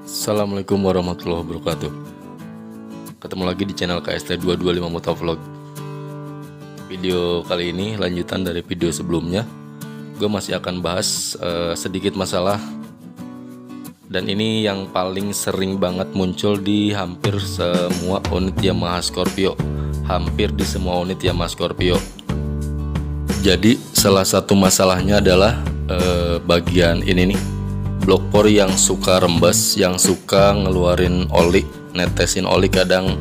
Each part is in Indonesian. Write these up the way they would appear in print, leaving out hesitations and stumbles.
Assalamualaikum warahmatullahi wabarakatuh. Ketemu lagi di channel KST225 Motovlog. Video kali ini lanjutan dari video sebelumnya. Gue masih akan bahas sedikit masalah, dan ini yang paling sering banget muncul di hampir semua unit Yamaha Scorpio. Hampir di semua unit Yamaha Scorpio. Jadi salah satu masalahnya adalah bagian ini nih, blok por yang suka rembes, yang suka ngeluarin oli, netesin oli kadang.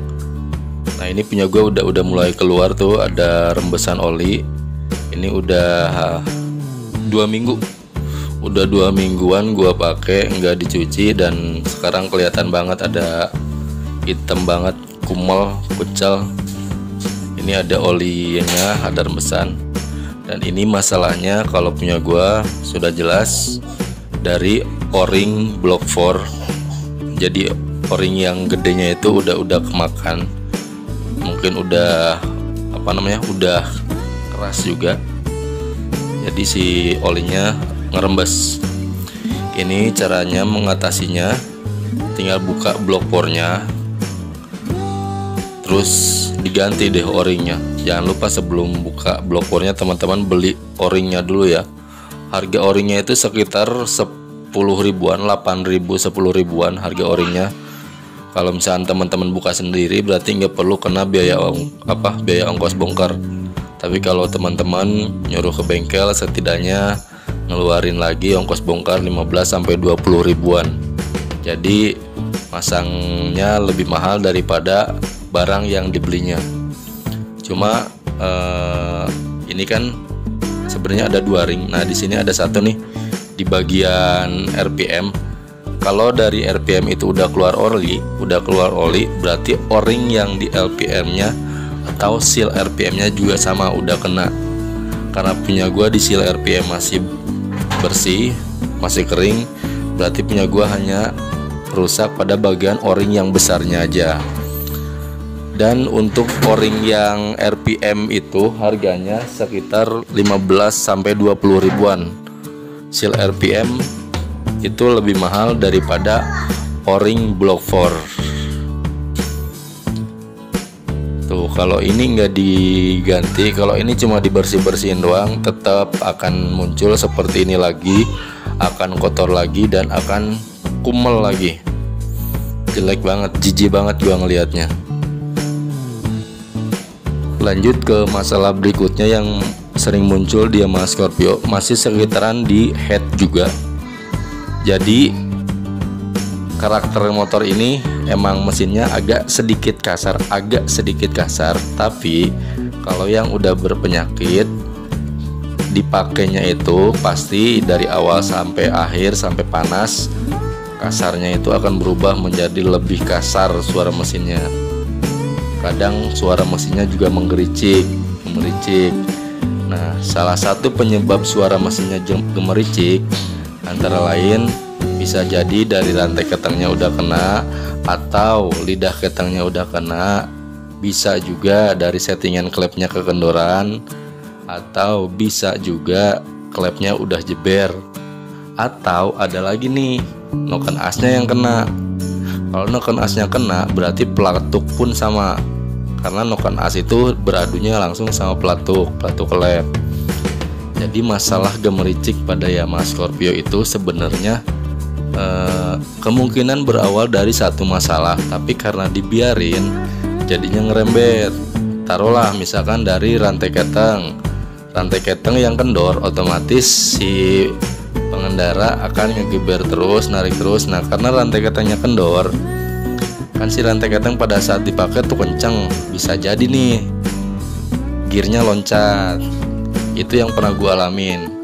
Nah ini punya gue udah mulai keluar tuh, ada rembesan oli. Ini udah 2 minggu, udah 2 mingguan gue pakai nggak dicuci, dan sekarang kelihatan banget ada hitam banget, kumel, kucel. Ini ada olinya, ada rembesan. Dan ini masalahnya kalau punya gue sudah jelas dari o-ring blok 4. Jadi o-ring yang gedenya itu udah kemakan, mungkin udah udah keras juga, jadi si olinya ngerembes. Ini caranya mengatasinya, tinggal buka blok pornya, terus diganti deh o-ringnya. Jangan lupa sebelum buka blok pornya teman-teman beli o-ringnya dulu ya. Harga o-ringnya itu sekitar 10 ribuan, 8 ribu, 10 ribuan harga o-ringnya. Kalau misalnya teman-teman buka sendiri berarti nggak perlu kena biaya ongkos bongkar. Tapi kalau teman-teman nyuruh ke bengkel, setidaknya ngeluarin lagi ongkos bongkar 15-20 ribuan. Jadi masangnya lebih mahal daripada barang yang dibelinya. Cuma ini kan sebenarnya ada 2 ring. Nah di sini ada satu nih di bagian RPM. Kalau dari RPM itu udah keluar oli, berarti o-ring yang di LPM-nya atau seal RPM-nya juga sama udah kena. Karena punya gua di seal RPM masih bersih, masih kering, berarti punya gua hanya rusak pada bagian o-ring yang besarnya aja. Dan untuk o-ring yang RPM itu harganya sekitar 15-20 ribuan. Seal RPM itu lebih mahal daripada o-ring blok 4. Tuh kalau ini nggak diganti, kalau ini cuma dibersih-bersihin doang, tetap akan muncul seperti ini lagi, akan kotor lagi dan akan kumel lagi. Jelek banget, jijik banget gua ngelihatnya. Lanjut ke masalah berikutnya yang sering muncul di Yamaha Scorpio, masih sekitaran di head juga. Jadi karakter motor ini emang mesinnya agak sedikit kasar, tapi kalau yang udah berpenyakit dipakainya itu pasti dari awal sampai akhir, sampai panas, kasarnya itu akan berubah menjadi lebih kasar suara mesinnya. Kadang suara mesinnya juga menggericik. Nah, salah satu penyebab suara mesinnya gemericik antara lain bisa jadi dari rantai ketangnya udah kena, atau lidah ketangnya udah kena, bisa juga dari settingan klepnya kekendoran, atau bisa juga klepnya udah jeber, atau ada lagi nih noken asnya yang kena. Kalau noken asnya kena berarti pelatuk pun sama, karena noken as itu beradunya langsung sama pelatuk klep. Jadi masalah gemericik pada Yamaha Scorpio itu sebenarnya kemungkinan berawal dari satu masalah, tapi karena dibiarin jadinya ngerembet. Taruhlah misalkan dari rantai ketang yang kendor, otomatis si pengendara akan ngegeber terus, narik terus. Nah karena rantai ketangnya kendor, kan si rantai ketang pada saat dipakai tuh kenceng, bisa jadi nih gearnya loncat. Itu yang pernah gue alamin.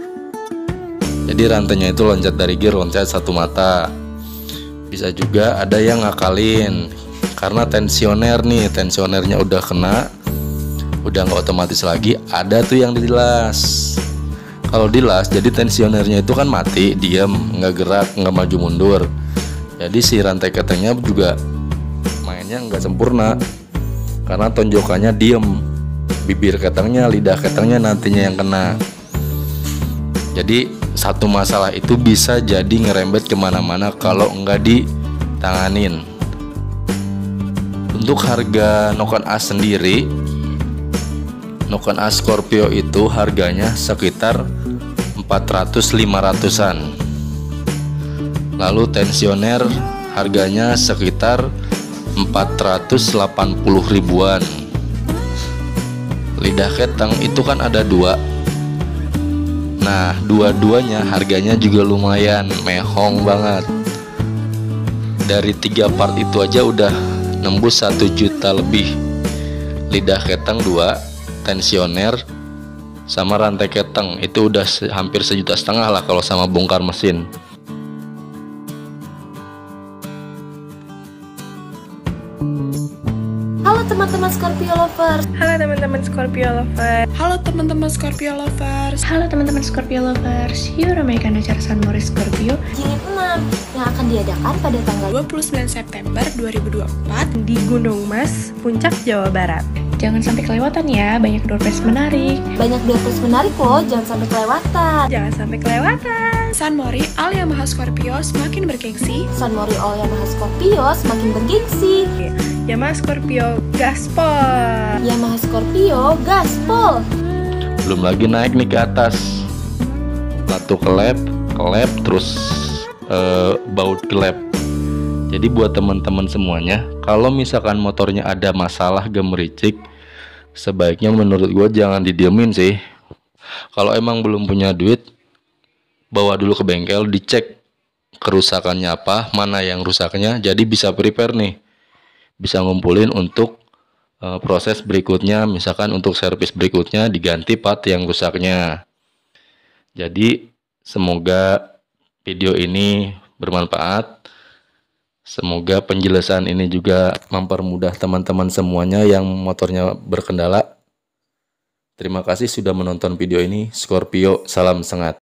Jadi rantainya itu loncat dari gear, loncat satu mata. Bisa juga ada yang ngakalin karena tensionernya udah kena, udah nggak otomatis lagi, ada tuh yang dilas. kalau dilas, jadi tensionernya itu kan mati, diam, nggak gerak, nggak maju mundur. Jadi si rantai ketengnya juga mainnya nggak sempurna karena tonjokannya diem, bibir ketengnya, lidah ketengnya nantinya yang kena. Jadi satu masalah itu bisa jadi ngerembet kemana-mana kalau nggak ditanganin. Untuk harga Noken As sendiri, Noken As Scorpio itu harganya sekitar 400-500an. Lalu tensioner harganya sekitar 480 ribuan. Lidah keteng itu kan ada dua. Nah, dua-duanya harganya juga lumayan mehong banget. Dari 3 part itu aja udah nembus 1 juta lebih. Lidah keteng 2, tensioner sama rantai keteng itu udah hampir 1,5 juta lah kalau sama bongkar mesin. Halo teman-teman Scorpio lovers. Halo teman-teman Scorpio lovers. Halo teman-teman Scorpio lovers. Halo teman-teman Scorpio lovers. Yuk ramaikan acara San Moritz Scorpio Jilid 6 yang akan diadakan pada tanggal 29 September 2024 di Gunung Mas, Puncak, Jawa Barat. Jangan sampai kelewatan ya, banyak door prize menarik. Banyak door prize menarik loh, jangan sampai kelewatan. Jangan sampai kelewatan. San Mori All Yamaha Scorpio semakin bergengsi. San Mori All Yamaha Scorpio semakin bergengsi. Yamaha Scorpio gaspol. Yamaha Scorpio gaspol. Belum lagi naik nih ke atas, batu kelep, terus baut kelep. Jadi buat teman-teman semuanya, kalau misalkan motornya ada masalah gemericik, sebaiknya menurut gue jangan didiemin sih. Kalau emang belum punya duit, bawa dulu ke bengkel, dicek kerusakannya apa, mana yang rusaknya, jadi bisa prepare nih, bisa ngumpulin untuk proses berikutnya. Misalkan untuk servis berikutnya diganti part yang rusaknya. Jadi semoga video ini bermanfaat. Semoga penjelasan ini juga mempermudah teman-teman semuanya yang motornya berkendala. Terima kasih sudah menonton video ini. Scorpio, salam sengat.